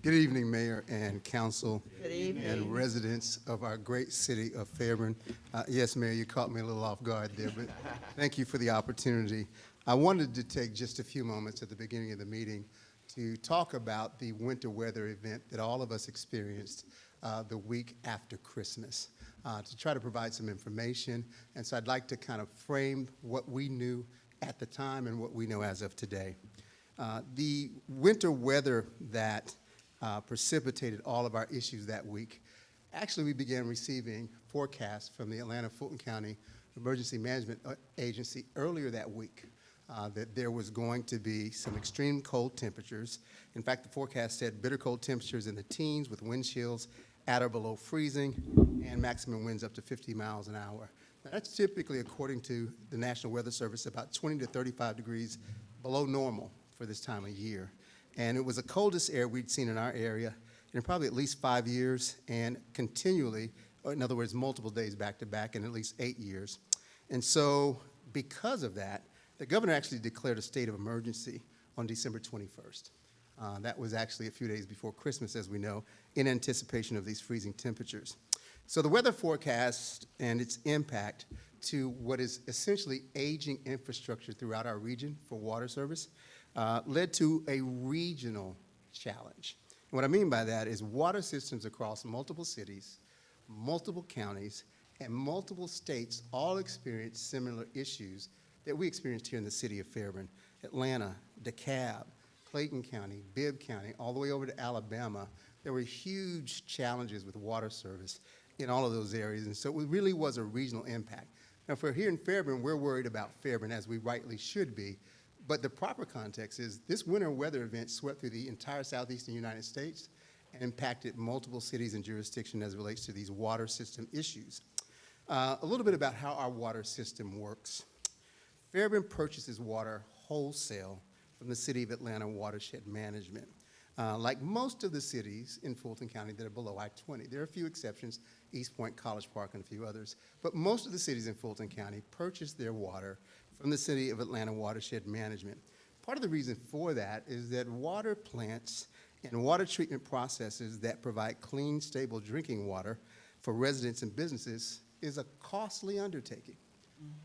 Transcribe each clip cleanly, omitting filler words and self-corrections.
Good evening, Mayor and Council. Good evening. And residents of our great city of Fairburn. Yes, Mayor, you caught me a little off guard there, but thank you for the opportunity. I wanted to take just a few moments at the beginning of the meeting to talk about the winter weather event that all of us experienced the week after Christmas, to try to provide some information. And so I'd like to kind of frame what we knew at the time and what we know as of today. The winter weather that precipitated all of our issues that week. Actually, we began receiving forecasts from the Atlanta-Fulton County Emergency Management Agency earlier that week that there was going to be some extreme cold temperatures. In fact, the forecast said bitter cold temperatures in the teens with wind chills at or below freezing and maximum winds up to 50 miles an hour. Now, that's typically, according to the National Weather Service, about 20 to 35 degrees below normal for this time of year. And it was the coldest air we'd seen in our area in probably at least 5 years and continually, or in other words, multiple days back to back in at least 8 years. And so because of that, the governor actually declared a state of emergency on December 21st. That was actually a few days before Christmas, as we know, in anticipation of these freezing temperatures. So the weather forecast and its impact to what is essentially aging infrastructure throughout our region for water service led to a regional challenge. And what I mean by that is water systems across multiple cities, multiple counties, and multiple states all experienced similar issues that we experienced here in the city of Fairburn. Atlanta, DeKalb, Clayton County, Bibb County, all the way over to Alabama. There were huge challenges with water service in all of those areas, and so it really was a regional impact. Now, for here in Fairburn, we're worried about Fairburn, as we rightly should be, but the proper context is this winter weather event swept through the entire southeastern United States and impacted multiple cities and jurisdictions as it relates to these water system issues. A little bit about how our water system works. Fairburn purchases water wholesale from the City of Atlanta Watershed Management. Like most of the cities in Fulton County that are below I-20, there are a few exceptions, East Point, College Park, and a few others, but most of the cities in Fulton County purchase their water from the City of Atlanta Watershed Management. Part of the reason for that is that water plants and water treatment processes that provide clean, stable drinking water for residents and businesses is a costly undertaking.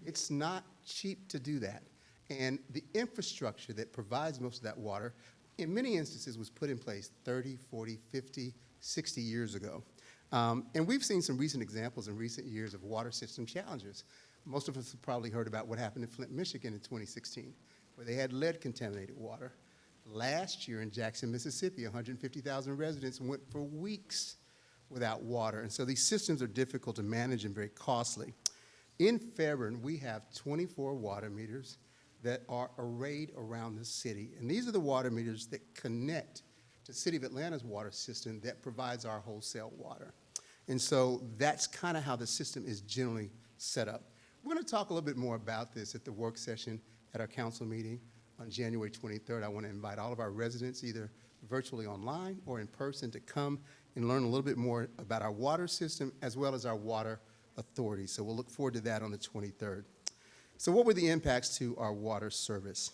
It's not cheap to do that. And the infrastructure that provides most of that water, in many instances, was put in place 30, 40, 50, 60 years ago. And we've seen some recent examples in recent years of water system challenges. Most of us have probably heard about what happened in Flint, Michigan in 2016, where they had lead-contaminated water. Last year in Jackson, Mississippi, 150,000 residents went for weeks without water. And so these systems are difficult to manage and very costly. In Fairburn, we have 24 water meters that are arrayed around the city. And these are the water meters that connect to the City of Atlanta's water system that provides our wholesale water. And so that's kind of how the system is generally set up. We're going to talk a little bit more about this at the work session at our council meeting on January 23rd. I want to invite all of our residents, either virtually online or in person, to come and learn a little bit more about our water system as well as our water authority. So we'll look forward to that on the 23rd. So what were the impacts to our water service?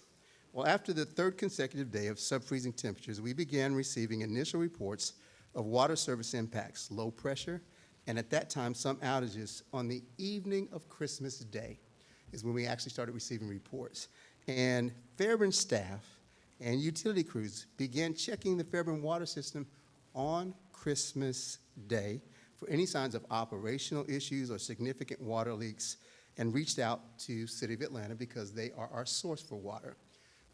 Well, after the third consecutive day of sub-freezing temperatures, we began receiving initial reports of water service impacts, low pressure, and at that time, some outages on the evening of Christmas Day is when we actually started receiving reports. And Fairburn staff and utility crews began checking the Fairburn water system on Christmas Day for any signs of operational issues or significant water leaks, and reached out to City of Atlanta because they are our source for water.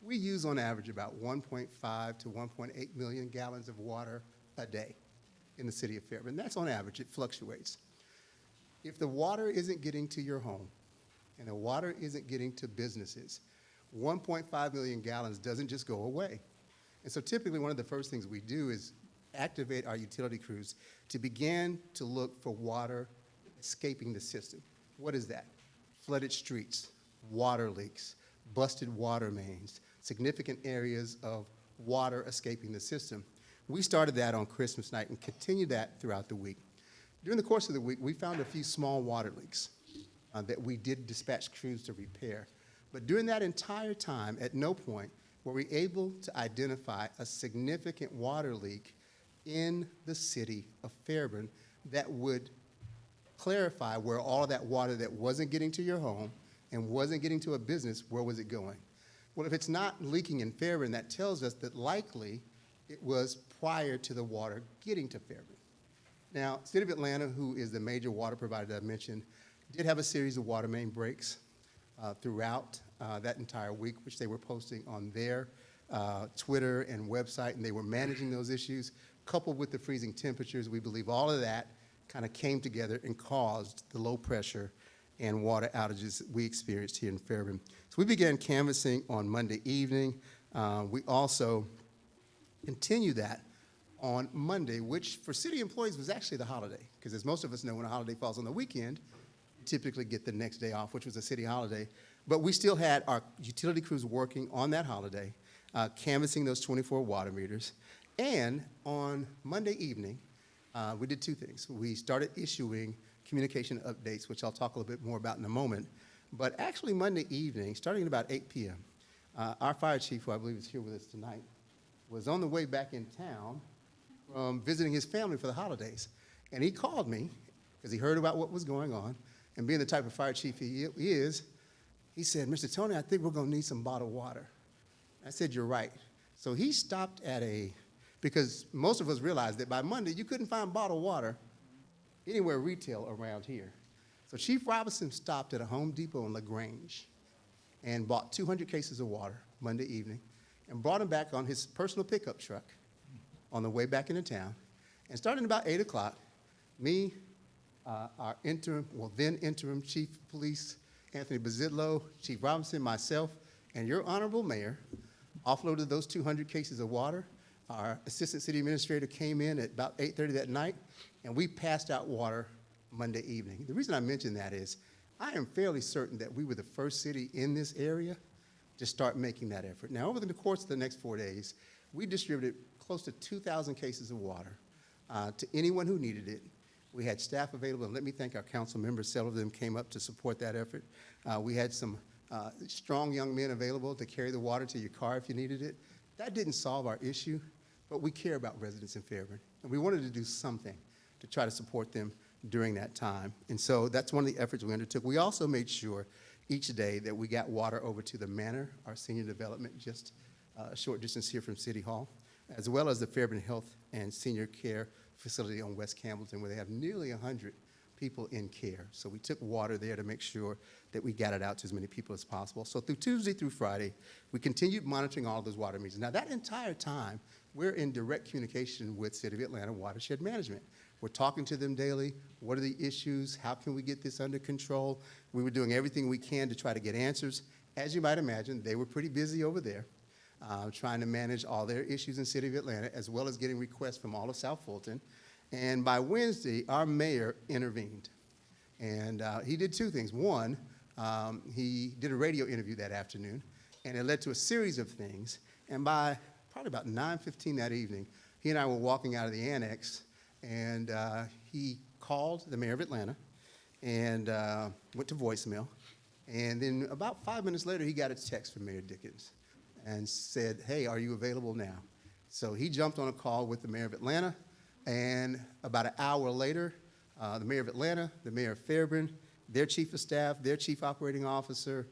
We use on average about 1.5 to 1.8 million gallons of water a day in the city of Fairburn. That's on average. It fluctuates. If the water isn't getting to your home and the water isn't getting to businesses, 1.5 million gallons doesn't just go away. And so typically one of the first things we do is activate our utility crews to begin to look for water escaping the system. What is that? Flooded streets, water leaks, busted water mains, significant areas of water escaping the system. We started that on Christmas night and continued that throughout the week. During the course of the week, we found a few small water leaks that we did dispatch crews to repair. But during that entire time, at no point were we able to identify a significant water leak in the city of Fairburn that would clarify where all of that water that wasn't getting to your home and wasn't getting to a business, where was it going? Well, if it's not leaking in Fairburn, that tells us that likely it was prior to the water getting to Fairburn. Now, City of Atlanta, who is the major water provider that I mentioned, did have a series of water main breaks throughout that entire week, which they were posting on their Twitter and website, and they were managing those issues. Coupled with the freezing temperatures, we believe all of that kind of came together and caused the low pressure and water outages that we experienced here in Fairburn. So we began canvassing on Monday evening. We also continued that on Monday, which for city employees was actually the holiday, because as most of us know, when a holiday falls on the weekend, you typically get the next day off, which was a city holiday. But we still had our utility crews working on that holiday, canvassing those 24 water meters. And on Monday evening, we did two things. We started issuing communication updates, which I'll talk a little bit more about in a moment. But actually Monday evening, starting at about 8 p.m., our fire chief, who I believe is here with us tonight, was on the way back in town from visiting his family for the holidays. And he called me because he heard about what was going on. And being the type of fire chief he is, he said, "Mr. Tony, I think we're going to need some bottled water." I said, "You're right." So he stopped at because most of us realized that by Monday you couldn't find bottled water anywhere retail around here. So Chief Robinson stopped at a Home Depot in LaGrange and bought 200 cases of water Monday evening and brought them back on his personal pickup truck on the way back into town. And starting about 8 o'clock, me, our then interim Chief of Police, Anthony Bazidlo, Chief Robinson, myself, and your honorable mayor offloaded those 200 cases of water. Our assistant city administrator came in at about 8:30 that night, and we passed out water Monday evening. The reason I mention that is I am fairly certain that we were the first city in this area to start making that effort. Now, over the course of the next 4 days, we distributed close to 2,000 cases of water to anyone who needed it. We had staff available, and let me thank our council members. Several of them came up to support that effort. We had some strong young men available to carry the water to your car if you needed it. That didn't solve our issue, but we care about residents in Fairburn, and we wanted to do something to try to support them during that time. And so that's one of the efforts we undertook. We also made sure each day that we got water over to the Manor, our senior development, just a short distance here from City Hall, as well as the Fairburn Health and Senior Care Facility on West Campbellton, where they have nearly 100 people in care. So we took water there to make sure that we got it out to as many people as possible. So through Tuesday through Friday, we continued monitoring all of those water meters. Now that entire time, we're in direct communication with City of Atlanta Watershed Management. We're talking to them daily. What are the issues? How can we get this under control? We were doing everything we can to try to get answers. As you might imagine, they were pretty busy over there, trying to manage all their issues in City of Atlanta, as well as getting requests from all of South Fulton. And by Wednesday, our mayor intervened. And he did two things. One, he did a radio interview that afternoon, and it led to a series of things. And by probably about 9:15 that evening, he and I were walking out of the annex, and he called the mayor of Atlanta and went to voicemail. And then about 5 minutes later, he got a text from Mayor Dickens and said, "Hey, are you available now?" So he jumped on a call with the mayor of Atlanta, and about an hour later, the mayor of Atlanta, the mayor of Fairburn, their chief of staff, their chief operating officer,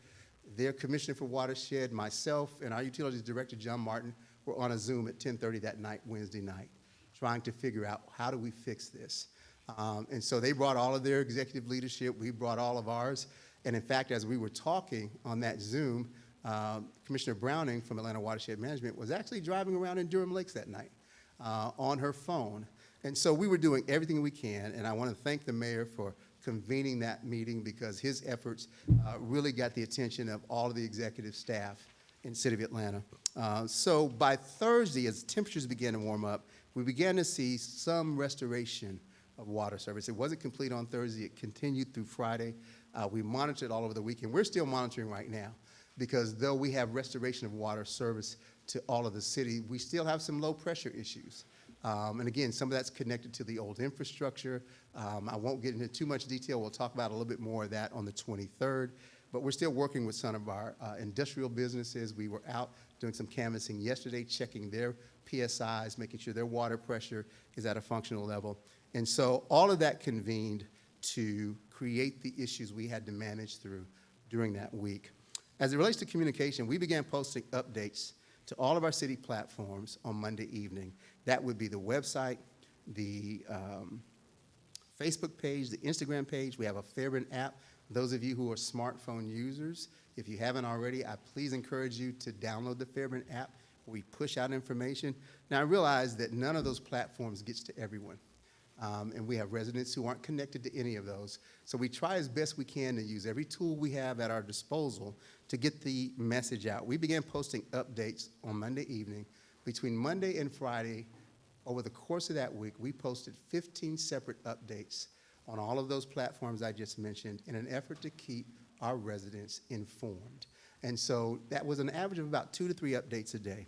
their commissioner for watershed, myself, and our utilities director, John Martin, were on a Zoom at 10:30 that night, Wednesday night, trying to figure out how do we fix this. And so they brought all of their executive leadership. We brought all of ours. And in fact, as we were talking on that Zoom, Commissioner Browning from Atlanta Watershed Management was actually driving around in Durham Lakes that night on her phone. And so we were doing everything we can, and I want to thank the mayor for convening that meeting because his efforts really got the attention of all of the executive staff in the City of Atlanta. So by Thursday, as temperatures began to warm up, we began to see some restoration of water service. It wasn't complete on Thursday. It continued through Friday. We monitored all over the weekend. We're still monitoring right now because though we have restoration of water service to all of the city, we still have some low pressure issues. And again, some of that's connected to the old infrastructure. I won't get into too much detail. We'll talk about a little bit more of that on the 23rd. but we're still working with some of our industrial businesses. We were out doing some canvassing yesterday, checking their PSIs, making sure their water pressure is at a functional level. And so all of that convened to create the issues we had to manage through during that week. As it relates to communication, we began posting updates to all of our city platforms on Monday evening. That would be the website, the Facebook page, the Instagram page. We have a Fairburn app. Those of you who are smartphone users, if you haven't already, I please encourage you to download the Fairburn app. We push out information. Now, I realize that none of those platforms gets to everyone. And we have residents who aren't connected to any of those. So we try as best we can to use every tool we have at our disposal to get the message out. We began posting updates on Monday evening. Between Monday and Friday, over the course of that week, we posted 15 separate updates on all of those platforms I just mentioned in an effort to keep our residents informed. And so that was an average of about 2 to 3 updates a day.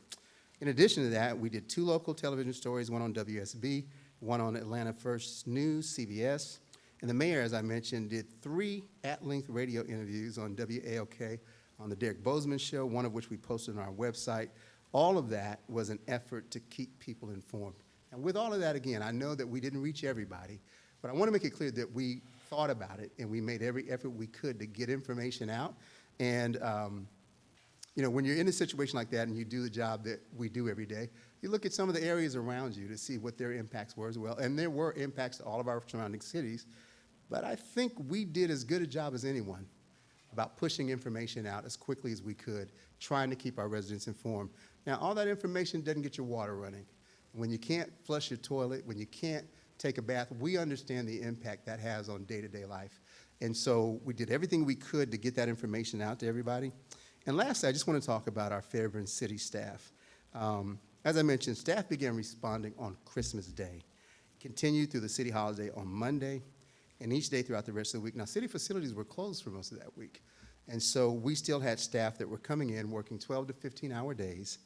In addition to that, we did 2 local television stories, one on WSB, one on Atlanta First News, CBS. And the mayor, as I mentioned, did 3 at-length radio interviews on WALK, on the Derek Bozeman Show, one of which we posted on our website. All of that was an effort to keep people informed. And with all of that, again, I know that we didn't reach everybody, but I want to make it clear that we thought about it and we made every effort we could to get information out. And you know, when you're in a situation like that and you do the job that we do every day, you look at some of the areas around you to see what their impacts were as well. And there were impacts to all of our surrounding cities, but I think we did as good a job as anyone about pushing information out as quickly as we could, trying to keep our residents informed. Now, all that information doesn't get your water running. When you can't flush your toilet, when you can't take a bath, we understand the impact that has on day-to-day life. And so we did everything we could to get that information out to everybody. And lastly, I just want to talk about our Fairburn city staff. As I mentioned, staff began responding on Christmas Day, continued through the city holiday on Monday, and each day throughout the rest of the week. Now, city facilities were closed for most of that week. And so we still had staff that were coming in, working 12 to 15-hour days,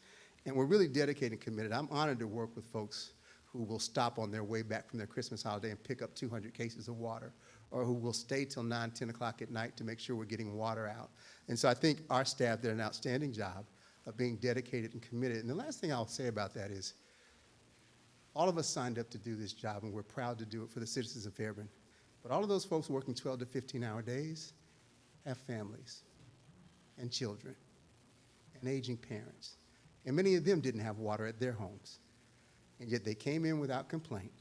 and we're really dedicated and committed. I'm honored to work with folks who will stop on their way back from their Christmas holiday and pick up 200 cases of water, or who will stay till 9, 10 o'clock at night to make sure we're getting water out. And so I think our staff did an outstanding job of being dedicated and committed. And the last thing I'll say about that is all of us signed up to do this job, and we're proud to do it for the citizens of Fairburn. But all of those folks working 12 to 15-hour days have families and children and aging parents. And many of them didn't have water at their homes. And yet they came in without complaint,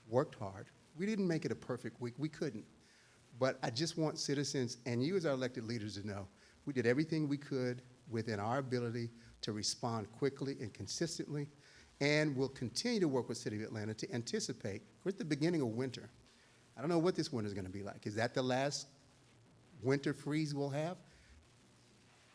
worked hard. We didn't make it a perfect week. We couldn't. But I just want citizens and you as our elected leaders to know we did everything we could within our ability to respond quickly and consistently, and we'll continue to work with City of Atlanta to anticipate. We're at the beginning of winter. I don't know what this winter is going to be like. Is that the last winter freeze we'll have?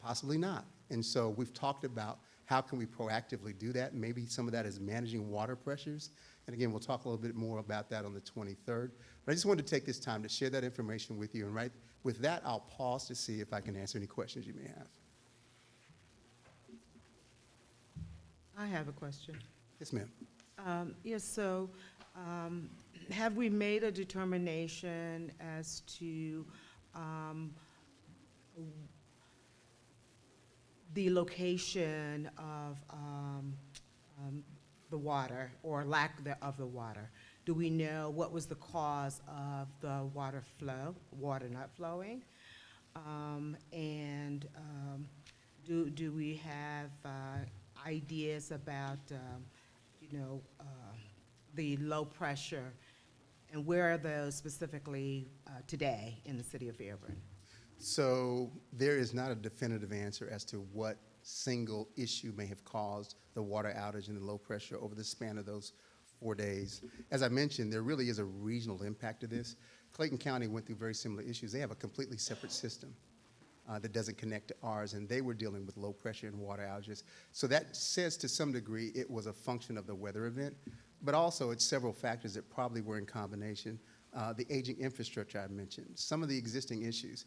Possibly not. And so we've talked about how can we proactively do that. Maybe some of that is managing water pressures. And again, we'll talk a little bit more about that on the 23rd. But I just wanted to take this time to share that information with you. And right with that, I'll pause to see if I can answer any questions you may have. I have a question. Yes, ma'am. Yes, so have we made a determination as to the location of the water or lack of the water? Do we know what was the cause of the water not flowing? Do we have ideas about, the low pressure, and where are those specifically today in the city of Fairburn? So there is not a definitive answer as to what single issue may have caused the water outage and the low pressure over the span of those 4 days. As I mentioned, there really is a regional impact to this. Clayton County went through very similar issues. They have a completely separate system that doesn't connect to ours, and they were dealing with low pressure and water outages. So that says to some degree it was a function of the weather event, but also it's several factors that probably were in combination. The aging infrastructure I mentioned, some of the existing issues.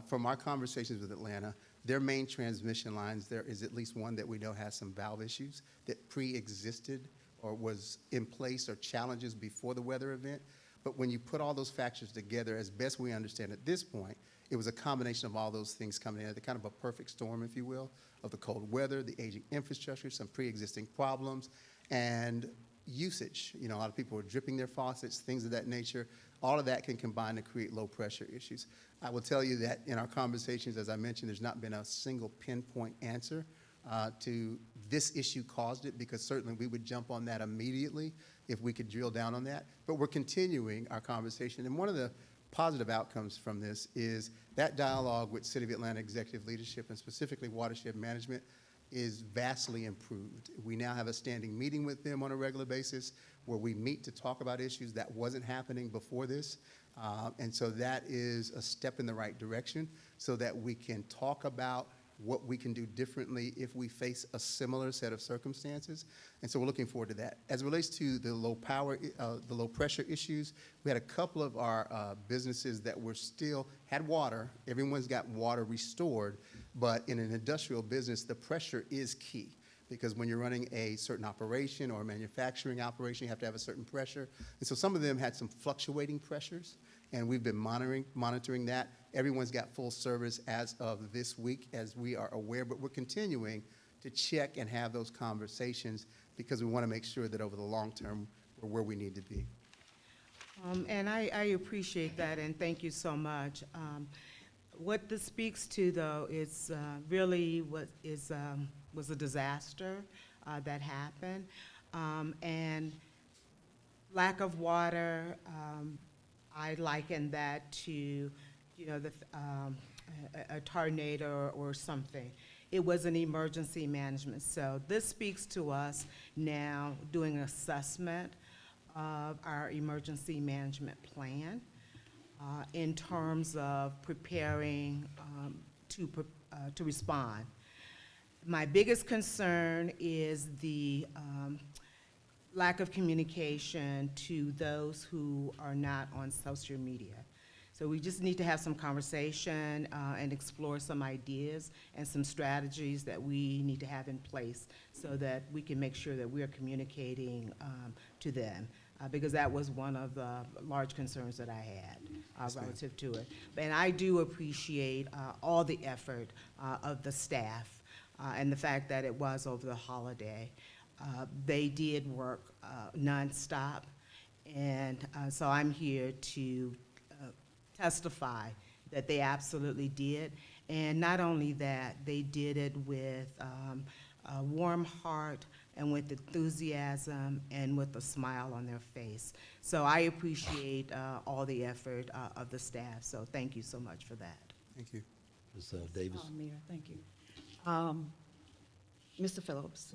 From our conversations with Atlanta, their main transmission lines, there is at least one that we know has some valve issues that pre-existed or was in place or challenges before the weather event. But when you put all those factors together, as best we understand at this point, it was a combination of all those things coming in, kind of a perfect storm, if you will, of the cold weather, the aging infrastructure, some pre-existing problems, and usage. You know, a lot of people are dripping their faucets, things of that nature. All of that can combine to create low pressure issues. I will tell you that in our conversations, as I mentioned, there's not been a single pinpoint answer to this issue caused it, because certainly we would jump on that immediately if we could drill down on that. But we're continuing our conversation. And one of the positive outcomes from this is that dialogue with City of Atlanta executive leadership, and specifically watershed management, is vastly improved. We now have a standing meeting with them on a regular basis where we meet to talk about issues that wasn't happening before this. And so that is a step in the right direction so that we can talk about what we can do differently if we face a similar set of circumstances. And so we're looking forward to that. As it relates to the low pressure issues, we had a couple of our businesses that were still, had water. Everyone's got water restored, but in an industrial business, the pressure is key. Because when you're running a certain operation or a manufacturing operation, you have to have a certain pressure. And so some of them had some fluctuating pressures, and we've been monitoring that. Everyone's got full service as of this week, as we are aware, but we're continuing to check and have those conversations because we want to make sure that over the long term, we're where we need to be. And I appreciate that, and thank you so much. What this speaks to, though, is really what was a disaster that happened, and lack of water. I liken that to, you know, a tornado or something. It was an emergency management. So this speaks to us now doing an assessment of our emergency management plan in terms of preparing to respond. My biggest concern is the lack of communication to those who are not on social media. So we just need to have some conversation and explore some ideas and some strategies that we need to have in place so that we can make sure that we're communicating to them. Because that was one of the large concerns that I had relative to it. And I do appreciate all the effort of the staff and the fact that it was over the holiday. They did work nonstop, and so I'm here to testify that they absolutely did. And not only that, they did it with a warm heart and with enthusiasm and with a smile on their face. So I appreciate all the effort of the staff, so thank you so much for that. Thank you. Ms. Davis. Mayor, thank you. Mr. Phillips,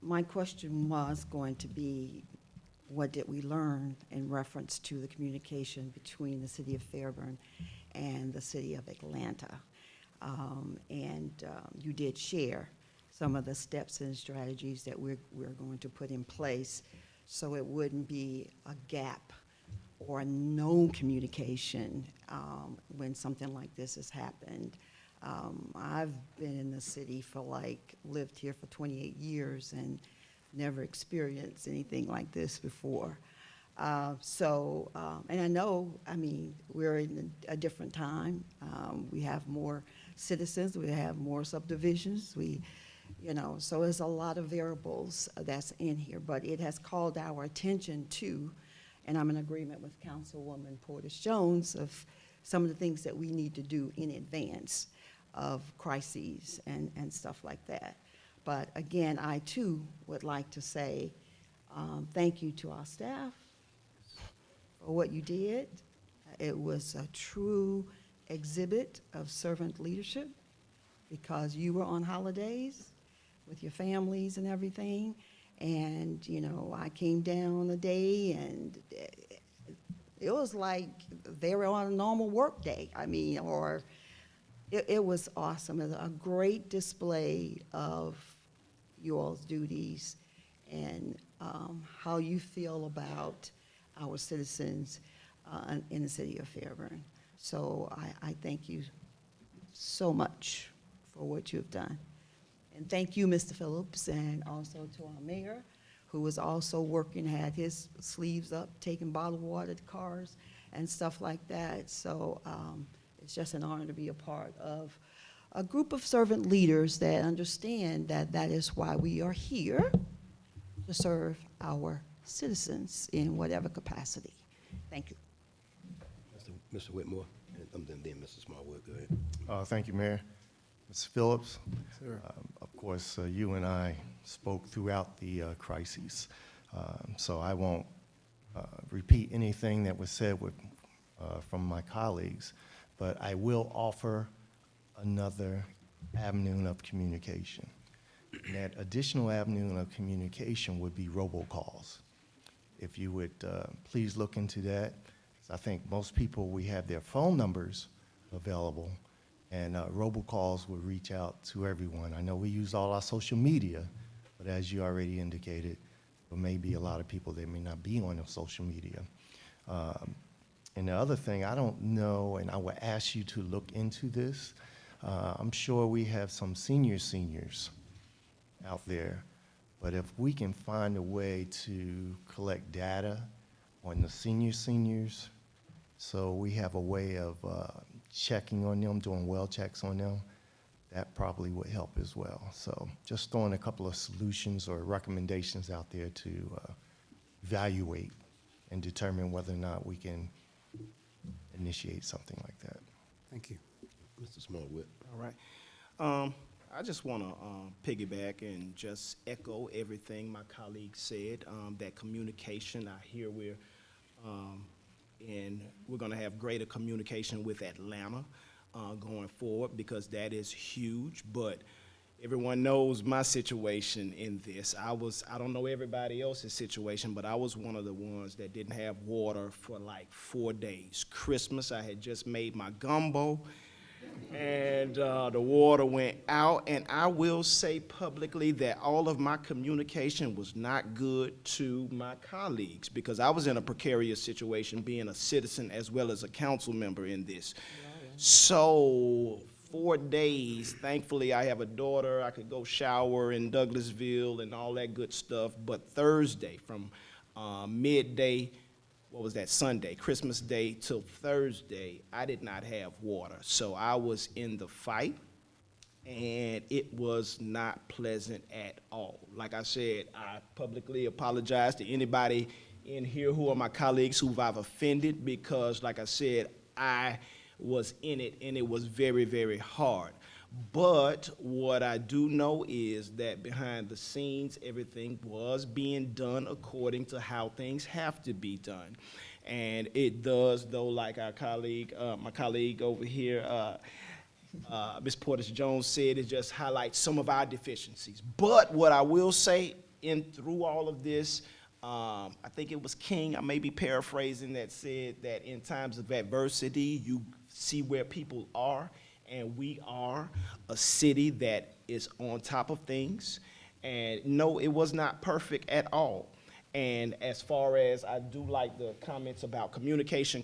my question was going to be, what did we learn in reference to the communication between the city of Fairburn and the city of Atlanta? You did share some of the steps and strategies that we're going to put in place so it wouldn't be a gap or no communication when something like this has happened. I've been in the city lived here for 28 years and never experienced anything like this before. And I know, we're in a different time. We have more citizens, we have more subdivisions, so there's a lot of variables that's in here, but it has called our attention to, and I'm in agreement with Councilwoman Portis-Jones, of some of the things that we need to do in advance of crises and stuff like that. But again, I too would like to say thank you to our staff for what you did. It was a true exhibit of servant leadership because you were on holidays with your families and everything. And, I came down a day and it was like they were on a normal work day. It was awesome. It was a great display of you all's duties and how you feel about our citizens in the city of Fairburn. So I thank you so much for what you've done. And thank you, Mr. Phillips, and also to our mayor, who was also working, had his sleeves up, taking bottled water to cars and stuff like that. So It's just an honor to be a part of a group of servant leaders that understand that that is why we are here, to serve our citizens in whatever capacity. Thank you. Mr. Whitmore, and then Mr. Smallwood, go ahead. Thank you, Mayor. Ms. Phillips, Sir. of course, you and I spoke throughout the crises, so I won't repeat anything that was said from my colleagues, but I will offer another avenue of communication. And that additional avenue of communication would be robocalls. If you would please look into that. I think most people, we have their phone numbers available, and robocalls would reach out to everyone. I know we use all our social media, but as you already indicated, there may be a lot of people that may not be on the social media. And the other thing, I don't know, and I would ask you to look into this. I'm sure we have some seniors out there, but if we can find a way to collect data on the seniors, so we have a way of checking on them, doing well checks on them, that probably would help as well. So just throwing a couple of solutions or recommendations out there to evaluate and determine whether or not we can initiate something like that. Thank you. Mr. Smallwood. All right. I just want to piggyback and just echo everything my colleague said, that communication, I hear we're going to have greater communication with Atlanta going forward, because that is huge. But everyone knows my situation in this. I don't know everybody else's situation, but I was one of the ones that didn't have water for like 4 days. Christmas, I had just made my gumbo, and the water went out. And I will say publicly that all of my communication was not good to my colleagues, because I was in a precarious situation being a citizen as well as a council member in this. So 4 days, thankfully I have a daughter, I could go shower in Douglasville and all that good stuff. But Thursday from midday, what was that, Sunday, Christmas Day till Thursday, I did not have water. So I was in the fight, and it was not pleasant at all. Like I said, I publicly apologize to anybody in here who are my colleagues who I've offended, because like I said, I was in it, and it was very, very hard. But what I do know is that behind the scenes, everything was being done according to how things have to be done. And it does, though, like our colleague, my colleague over here, Ms. Portis-Jones said, it just highlights some of our deficiencies. But what I will say, through all of this, I think it was King, I may be paraphrasing, that said that in times of adversity, you see where people are. And we are a city that is on top of things. And no, it was not perfect at all. And as far as, I do like the comments about communication.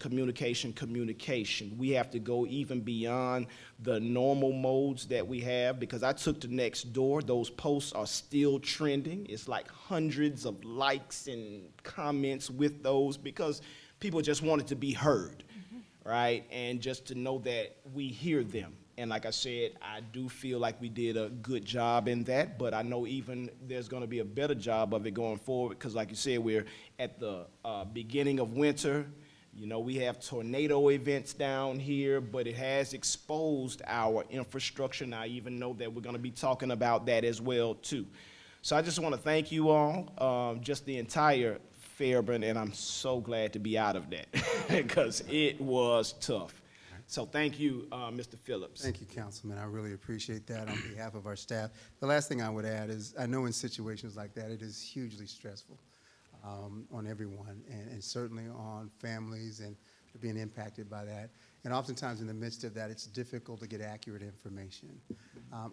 We have to go even beyond the normal modes that we have, because I took to next door. Those posts are still trending. It's like hundreds of likes and comments with those, because people just wanted to be heard. Right, and just to know that we hear them. And like I said, I do feel like we did a good job in that, but I know even there's going to be a better job of it going forward, because like you said, we're at the beginning of winter. You know, we have tornado events down here, but it has exposed our infrastructure, and I even know that we're going to be talking about that as well, too. So I just want to thank you all, just the entire Fairburn, and I'm so glad to be out of that because it was tough. So thank you, Mr. Phillips. Thank you, Councilman. I really appreciate that on behalf of our staff. The last thing I would add is, I know in situations like that, it is hugely stressful on everyone, and certainly on families and being impacted by that. And oftentimes in the midst of that, it's difficult to get accurate information.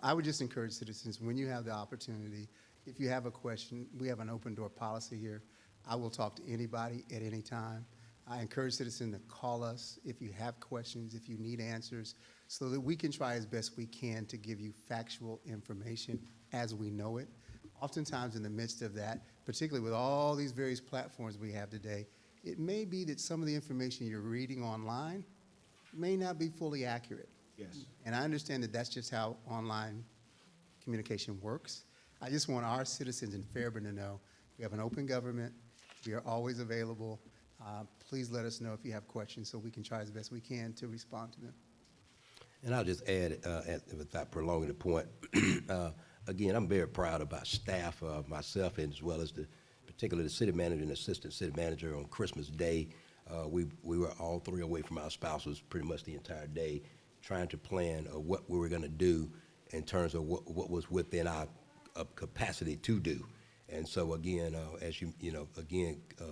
I would just encourage citizens, when you have the opportunity, if you have a question, we have an open door policy here. I will talk to anybody at any time. I encourage citizens to call us if you have questions, if you need answers, so that we can try as best we can to give you factual information as we know it. Oftentimes in the midst of that, particularly with all these various platforms we have today, it may be that some of the information you're reading online may not be fully accurate. Yes. And I understand that that's just how online communication works. I just want our citizens in Fairburn to know we have an open government. We are always available. Please let us know if you have questions so we can try as best we can to respond to them. And I'll just add, without prolonging the point, again, I'm very proud of our staff, myself, and as well as particularly the city manager and assistant city manager on Christmas Day. We were all three away from our spouses pretty much the entire day, trying to plan what we were going to do in terms of what was within our capacity to do. And so again, as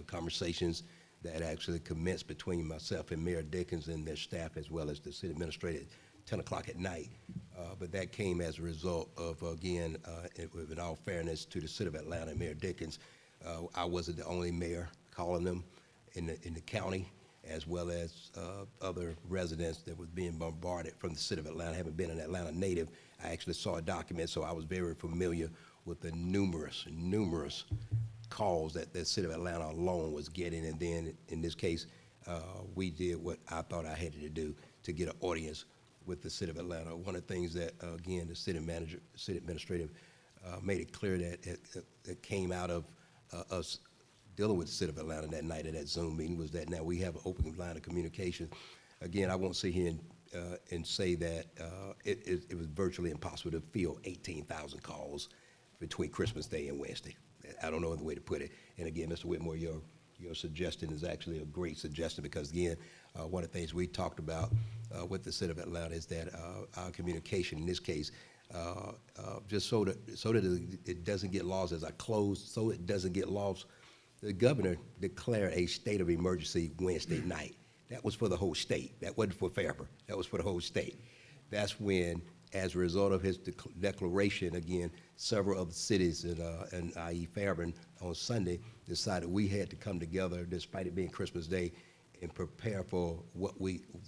conversations that actually commenced between myself and Mayor Dickens and their staff, as well as the city administrator, at 10 o'clock at night. But that came as a result of, again, in all fairness to the city of Atlanta and Mayor Dickens, I wasn't the only mayor calling them in the county, as well as other residents that was being bombarded from the city of Atlanta. Having been an Atlanta native, I actually saw a document, so I was very familiar with the numerous calls that the city of Atlanta alone was getting. And then in this case, we did what I thought I had to do to get an audience with the city of Atlanta. One of the things that, again, the city manager, city administrative made it clear that it came out of us dealing with the city of Atlanta that night at that Zoom meeting was that now we have an open line of communication. Again, I won't sit here and say that it was virtually impossible to field 18,000 calls between Christmas Day and Wednesday. I don't know the way to put it. And again, Mr. Whitmore, your suggestion is actually a great suggestion because, again, one of the things we talked about with the city of Atlanta is that our communication in this case, just so that it doesn't get lost as I close, so it doesn't get lost, the governor declared a state of emergency Wednesday night. That was for the whole state. That wasn't for Fairburn. That was for the whole state. That's when, as a result of his declaration, again, several of the cities, and i.e. Fairburn, on Sunday, decided we had to come together, despite it being Christmas Day, and prepare for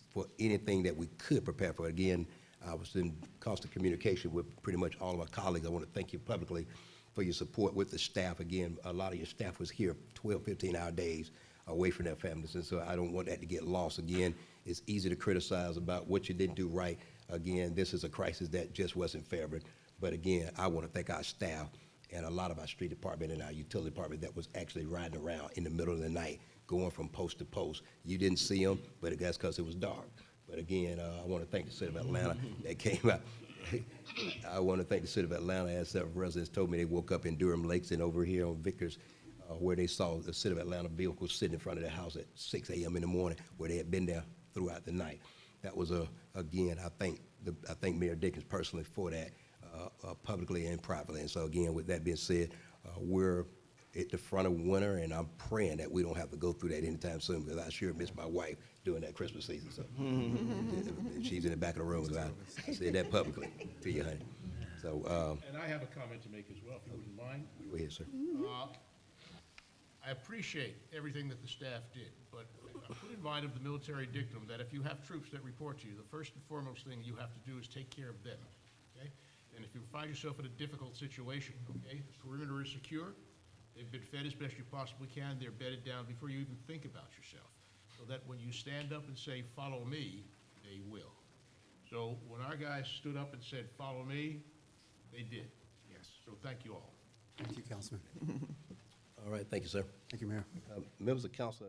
for anything that we could prepare for. Again, I was in constant communication with pretty much all of my colleagues. I want to thank you publicly for your support with the staff. Again, a lot of your staff was here 12, 15-hour days away from their families, and so I don't want that to get lost. Again, it's easy to criticize about what you didn't do right. Again, this is a crisis that just wasn't Fairburn. But again, I want to thank our staff and a lot of our street department and our utility department that was actually riding around in the middle of the night, going from post to post. You didn't see them, but that's because it was dark. But again, I want to thank the city of Atlanta that came out. I want to thank the city of Atlanta, as several residents told me they woke up in Durham Lakes and over here on Vickers, where they saw the city of Atlanta vehicle sitting in front of their house at 6 a.m. in the morning, where they had been there throughout the night. That was again, I thank Mayor Dickens personally for that, publicly and privately. And so again, with that being said, we're at the front of winter, and I'm praying that we don't have to go through that anytime soon, because I sure miss my wife during that Christmas season. So she's in the back of the room. So I said that publicly to you, honey. So And I have a comment to make as well, if you wouldn't mind. go ahead, sir. I appreciate everything that the staff did, but I put in mind of the military dictum that if you have troops that report to you, the first and foremost thing you have to do is take care of them, okay? And if you find yourself in a difficult situation, okay, the perimeter is secure, they've been fed as best you possibly can, they're bedded down before you even think about yourself, so that when you stand up and say, "Follow me," they will. So when our guys stood up and said, "Follow me," they did. Yes. So thank you all. Thank you, Councilman. All right, thank you, sir. Thank you, Mayor. Members of council.